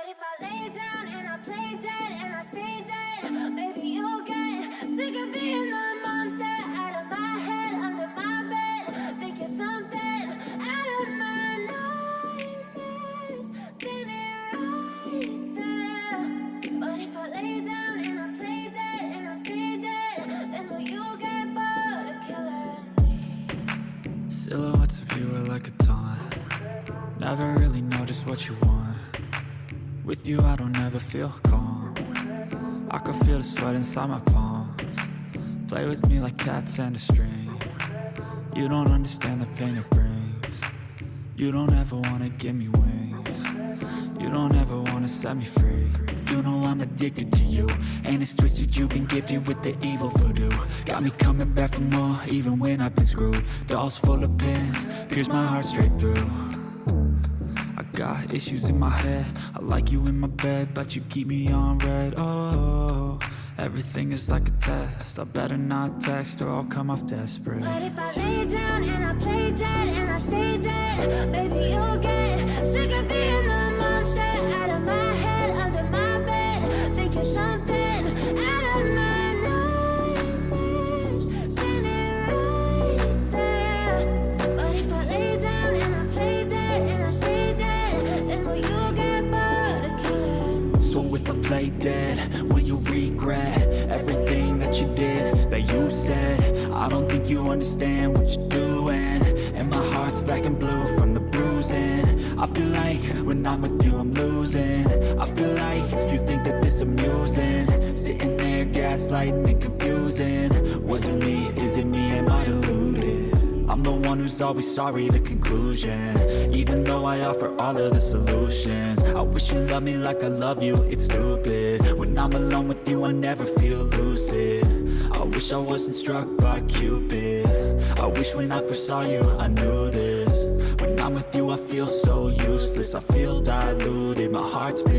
What if I lay down and I play dead and I stay dead? Maybe you'll get sick of being the monster out of my head, under my bed. Think you're something out of my nightmares, standing right there. What if I lay down and I play dead and I stay dead? Then will you get bored of killing me? Silhouettes of you are like a taunt. Never really know just what you want. With you I don't ever feel calm. I can feel the sweat inside my palms. Play with me like cats and a string. You don't understand the pain it brings. You don't ever wanna give me wings. You don't ever wanna set me free. You know I'm addicted to you, and it's twisted, you've been gifted with the evil voodoo. Got me coming back for more, even when I've been screwed. Dolls full of pins, pierce my heart straight through. I got issues in my head, I like you in my bed, but you keep me on red. Oh, everything is like a test, I better not text or I'll come off desperate. What if I lay down and I play dead and I stay dead? Maybe you'll get sick of being the monster out of my head, under my bed. Think you're something out of my nightmares, standing right there. What if I lay down and I play dead and I stay dead? Then will you get bored of killing me? So if I play dead, will you regret everything that you did, that you said? I don't think you understand what you're doing, and my heart's black and blue from the bruising. I feel like when I'm with you I'm losing. I feel like you think that this amusing, sitting there gaslighting and confusing. Was it me? Is it me? Am I deluded? I'm the one who's always sorry, the conclusion. Even though I offer all of the solutions, I wish you loved me like I love you, it's stupid. When I'm alone with you I never feel lucid. I wish I wasn't struck by Cupid. I wish when I first saw you I knew this. When I'm with you I feel so useless, I feel diluted. My heart's been